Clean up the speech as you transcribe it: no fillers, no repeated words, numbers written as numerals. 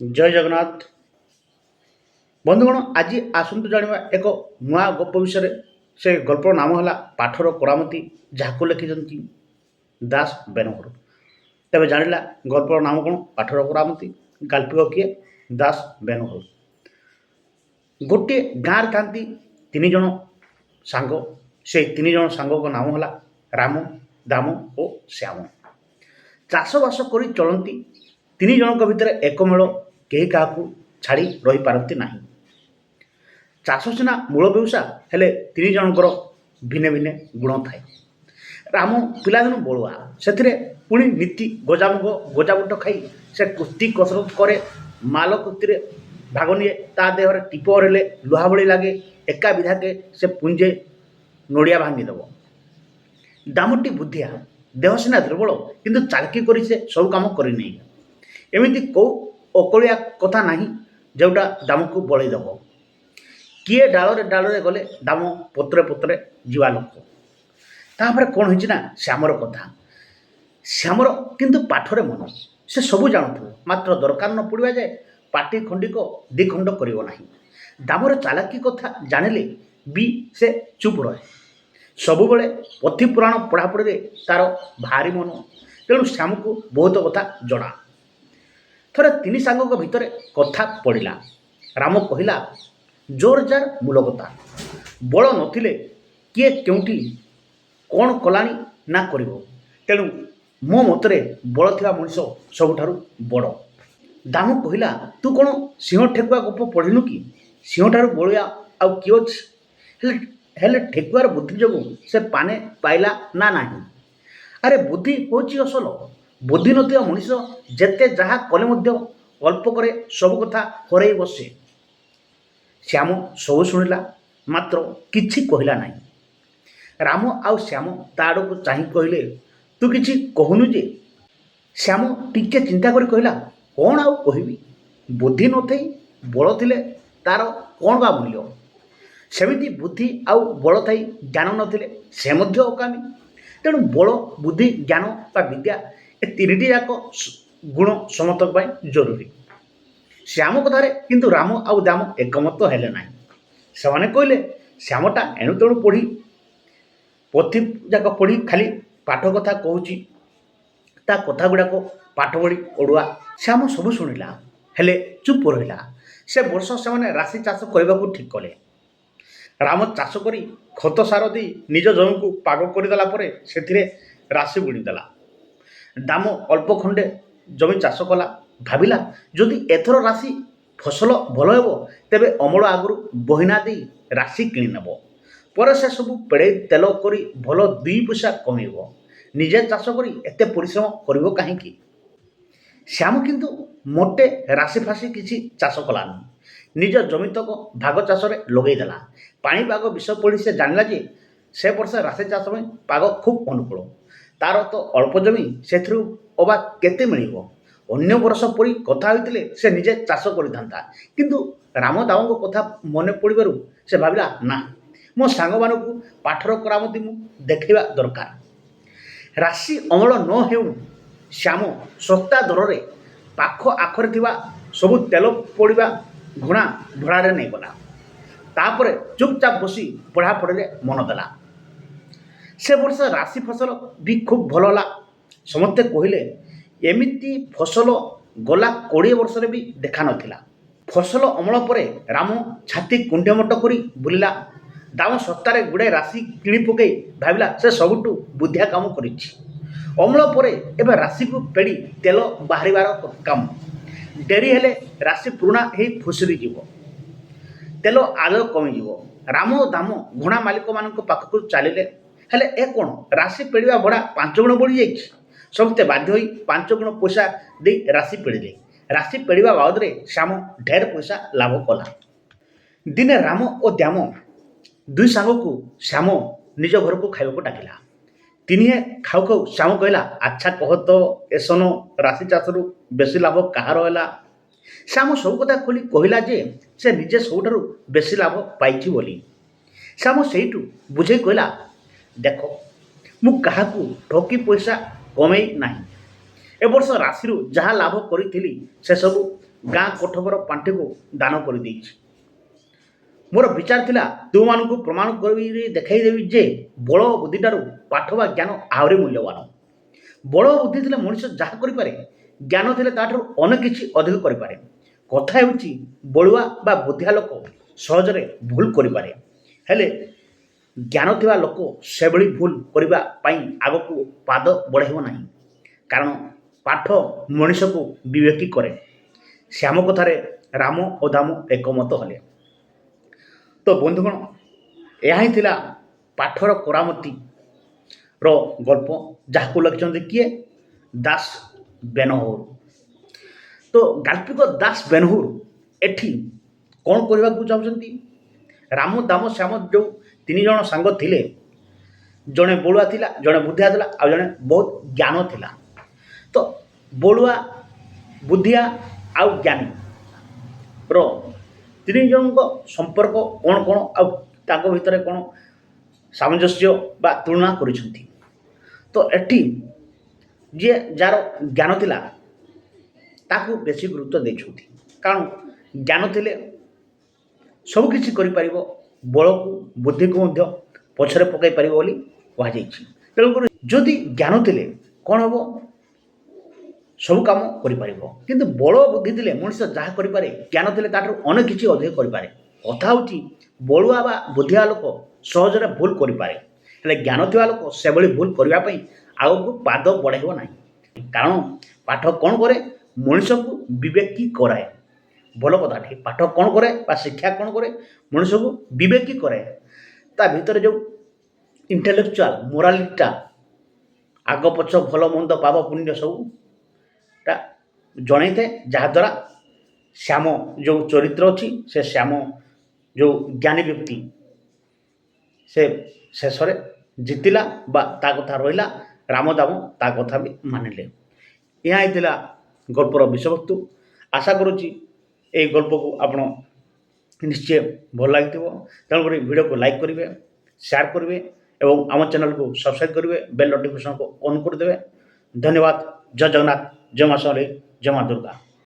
जय जगन्नाथ बंधुगण आज आसतु जाना एक नुआ गप विषय से गल्पर नाम है पाठर करामती जहाँ लिखिं दास बेनहर तेज जाना गल्पर नाम कौन पाठर करामती गाल्पिक किए दास बेनहर गोटे गाँव था तीन जन सांग से तीन जन सांग नाम है राम दाम और श्याम चाषबास कर चलती तीन जनक भितर एकमेल कहीं क्या छाड़ी रही पारती ना चाष सीना मूल व्यवसा हेले तीन जनकर भिन्न भिन्न गुण थाए राम पिलादिन बलुआ से पुणी नीति गजामुग गजाबुट खाई से कुस्ती कसरत करे माल कुस्ती भाग निए ता देह टीप हरेले लुहा भली लगे एका विधाके से पुंजे नड़िया भांगीदेव दामटी बुद्धिया देह सीना दुर्बल किंतु चालकी करी से सब काम करनी एमती कौ अकलिया कथा ना जोटा दाम को बलईदेव किए डाल डाले गले दाम पत्रे पत्रे जीवा लोक तापर कौन हो श्यामर कथा श्यामर किंतु पाठरे मन से सब जानू मात्र दरकार न पड़ा जाए पाटी खंडिक दिखंड करना दामर चालाकी कथा जानिले भी से चुप रहे सबुबले पथी पुराण पढ़ापढ़ी तार भारी मन तेणु श्याम को बहुत कथा जड़ा थरे तीन सांग भितर कथा पड़ा राम कहला जोर जार मूल कथा बल नथिले किए केउटी कौन कलानी ना करिवो तेणु मो मतरे बल थिबा मनुष्य सबुठारु बड़ दाम कहला तू कौन सिंह ठेकुआ गप पढ़िनु कि सिंह ठारु बलिया आउ किए अच्छे हेले ठेकुआर बुद्धि जो से पाने पाइला ना नाही अरे बुद्धि होची असल बुद्धि नथिबा मनुष्य जेते जहाँ कले मध्य अल्प करे सब कथा हरई बसे श्याम सब शुणिला मात्र किछि कहला नाही राम आउ श्याम ताड़ को चाह कहले तू किछि कहनु जे श्याम टिके चिंता करी कहला कौन आउ कहबी बुद्धि नथई बल थिले तार कौन बा मूल्य सेमिति बुद्धि आउ बल थी ज्ञान नथिले से मध्य अकामी तेणु बल बुद्धि ज्ञान बा विद्या ए तीन जाक गुण समस्तक जरूरी श्याम कथार किंतु राम आउ दाम एकमत हेले ना से कहले श्यामटा एणु तेणु पढ़ी पोथी जाक पढ़ी खाली पाठ कथा कहूँ ता कथा गुड़ाक पाठ पढ़ी ओडुआ श्याम सब शुणिला हेले चुप रहा से वर्ष से राशि चाष करने को ठीक कले राम चाष करी खत सार दी निज जमी को पाग करदेला से राशि बुणीदेला दाम अल्प खंडे जमी चाष कला भाविला जदि एथर राशि फसल भल हेब तेबे अमल आगु बहिना दे राशि किणी नेब पर से सब पेड़े तेल करी भल दुई पैसा कमेब निजे चाष करी एते परिश्रम करिवो काहेकि श्याम किंतु मोटे राशि फाशी किछि चाष कलानी निज जमीतक भाग चाष लगेदेला पाणीपाग विषय पढ़ी से जानिला जे से वर्ष राशि चाष में पाग खूब अनुकूल तार तो अल्प जमी से अबा केते मिलिबो अन्य वर्ष परी कथा होइतिले से निजे चाष करिथांता किंतु राम दामको कथा मने पड़िबारु से भाविला ना मो सांग मानकु पाठर करामती मु देखैबा दरकार राशि अमल न हेउ श्याम सस्ता दर पाख आखरे थिबा सबु तेल पड़िबा घुणा भड़ारे नहीं गला तापरे चुपचाप बसी पढ़ापढ़ी मन देला से वर्ष राशि फसल भी खूब भल होला समस्ते कहले एमिति फसल गला 20 वर्ष भी देखा नथिला फसल अमल परे राम छाती कुंडेमट करी बुलिला दाम सस्तारे गुड़े राशि किणी पकई भाविला से सबुठु बुद्धिया काम करिछि अमल परे एबे राशि को पेड़ी तेल बाहरिबार काम डेरी हेले राशि पुराणा हे फुसरी जीव तेल आलय कमी जीव राम दाम घुणा मालिक मान पाखक चलिले हेले ए कौन राशि पेड़ा भड़ा 5 गुण बढ़ी जाइए समस्ते बाध्य होई 5 गुण पैसा दे राशि पेड़े राशि पेड़ा बाबद श्याम ढेर पैसा लाभ कला दिने राम और द्याम दुई सांग को श्याम निज घर को खाइबा को डाकिला तीनिए खाऊ खाऊ श्याम कहला अच्छा कह तो एसन राशि चाषरु बेसी लाभ कहार है श्याम सब कथा खोली कहला जे से निजे सबुठारु बेसी लाभ पाइछि बोली श्याम सेठू बुझे कहला देख मु काहाकू ठकी पैसा कमई नाही ए वर्ष राशि जहाँ लाभ करी से सब ଗାଁ କୋଠଘର ପାଣ୍ଠିକୁ ଦାନ କରିଦେଇଛି। ମୋର ବିଚାର ଥିଲା ତୁମମାନଙ୍କୁ ପ୍ରମାଣ କରି ଦେଖାଇଦେବି ଯେ ବଳ ଓ ବୁଦ୍ଧିଠାରୁ ପାଠ ବା ଜ୍ଞାନ ଆହୁରି ମୂଲ୍ୟବାନ। ବଳ ଓ ବୁଦ୍ଧି ଥିଲେ ମଣିଷ ଯାହା କରିପାରେ, ଜ୍ଞାନ ଥିଲେ ତାଠାରୁ ଅନେକ କିଛି ଅଧିକ କରିପାରେ। କଥା ହେଉଛି ବଳୁଆ ବା ବୁଦ୍ଧିଆ ଲୋକ ସହଜରେ ଭୁଲ କରିପାରେ, ହେଲେ ଜ୍ଞାନ ଥିବା ଲୋକ ସେଭଳି ଭୁଲ କରିବା ପାଇଁ ଆଗକୁ ପାଦ ବଢ଼ାଇବ ନାହିଁ। କାରଣ ପାଠ ମଣିଷକୁ ବିବେକୀ କରେ। ଶ୍ୟାମ କଥାରେ ରାମ ଓ ଦାମ ଏକମତ ହେଲେ। ତ ବନ୍ଧୁଗଣ, ଏହା ହିଁ ଥିଲା ପାଠର କରାମତିର ଗଳ୍ପ, ଯାହାକୁ ଲେଖିଛନ୍ତି କିଏ? ଦାସ ବେନହୁର। ତ ଗାଳ୍ପିକ ଦାସ ବେନହୁର ଏଠି କ'ଣ କରିବାକୁ ଚାହୁଁଛନ୍ତି? ରାମ ଦାମ ଶ୍ୟାମ ଯେଉଁ ତିନି ଜଣ ସାଙ୍ଗ ଥିଲେ, ଜଣେ ବଳୁଆ ଥିଲା, ଜଣେ ବୁଦ୍ଧିଆ ଥିଲା, ଆଉ ଜଣେ ବହୁତ ଜ୍ଞାନ ଥିଲା। ତ ବଳୁଆ, ବୁଦ୍ଧିଆ ଆଉ ଜ୍ଞାନୀର ତିନି ଜଣଙ୍କ ସମ୍ପର୍କ କ'ଣ କ'ଣ, ଆଉ ତାଙ୍କ ଭିତରେ କ'ଣ ସାମଞ୍ଜସ୍ୟ ବା ତୁଳନା କରିଛନ୍ତି। ତ ଏଠି ଯିଏ ଯାହାର ଜ୍ଞାନ ଥିଲା ତାକୁ ବେଶୀ ଗୁରୁତ୍ୱ ଦେଇଛନ୍ତି। କାରଣ ଜ୍ଞାନ ଥିଲେ ସବୁକିଛି କରିପାରିବ, ବଳକୁ ବୁଦ୍ଧିକୁ ମଧ୍ୟ ପଛରେ ପକାଇ ପାରିବ ବୋଲି କୁହାଯାଇଛି। ତେଣୁକରି ଯଦି ଜ୍ଞାନ ଥିଲେ କ'ଣ ହେବ? ସବୁ କାମ କରିପାରିବ। କିନ୍ତୁ ବଳ ବୁଦ୍ଧି ଥିଲେ ମଣିଷ ଯାହା କରିପାରେ, ଜ୍ଞାନ ଥିଲେ ତାଠାରୁ ଅନେକ କିଛି ଅଧିକ କରିପାରେ। କଥା ହେଉଛି ବଳୁଆ ବା ବୁଦ୍ଧିଆ ଲୋକ ସହଜରେ ଭୁଲ କରିପାରେ, ହେଲେ ଜ୍ଞାନ ଥିବା ଲୋକ ସେଭଳି ଭୁଲ କରିବା ପାଇଁ ଆଗକୁ ପାଦ ବଢ଼ାଇବ ନାହିଁ। କାରଣ ପାଠ କ'ଣ କରେ? ମଣିଷକୁ ବିବେକୀ କରାଏ। ଭଲ କଥାଟି, ପାଠ କ'ଣ କରେ ବା ଶିକ୍ଷା କ'ଣ କରେ? ମଣିଷକୁ ବିବେକୀ କରାଏ। ତା ଭିତରେ ଯେଉଁ ଇଣ୍ଟେଲେକ୍ଚୁଆଲ ମୋରାଲିଟିଟା, ଆଗ ପଛ ଭଲ ମନ୍ଦ ପାପ ପୁଣ୍ୟ ସବୁଟା ଜଣାଇଥାଏ। ଯାହାଦ୍ୱାରା ଶ୍ୟାମ ଯେଉଁ ଚରିତ୍ର ଅଛି, ସେ ଶ୍ୟାମ ଯେଉଁ ଜ୍ଞାନୀ ବ୍ୟକ୍ତି, ସେ ଶେଷରେ ଜିତିଲା ବା ତା କଥା ରହିଲା। ରାମ ଦାମ ତା କଥା ବି ମାନିଲେ। ଏହା ହିଁ ଥିଲା ଗଳ୍ପର ବିଷୟବସ୍ତୁ। ଆଶା କରୁଛି ଏହି ଗଳ୍ପକୁ ଆପଣ ନିଶ୍ଚୟ ଭଲ ଲାଗିଥିବ। ତେଣୁକରି ଭିଡ଼ିଓକୁ ଲାଇକ୍ କରିବେ, ସେୟାର କରିବେ ଏବଂ ଆମ ଚ୍ୟାନେଲକୁ ସବସ୍କ୍ରାଇବ୍ କରିବେ, ବେଲ୍ ନୋଟିଫିକେସନକୁ ଅନ୍ କରିଦେବେ। ଧନ୍ୟବାଦ। ଜୟ ଜଗନ୍ନାଥ, ଜୟ ମା ସମଲେଇ, ଜୟ ମା ଦୁର୍ଗା।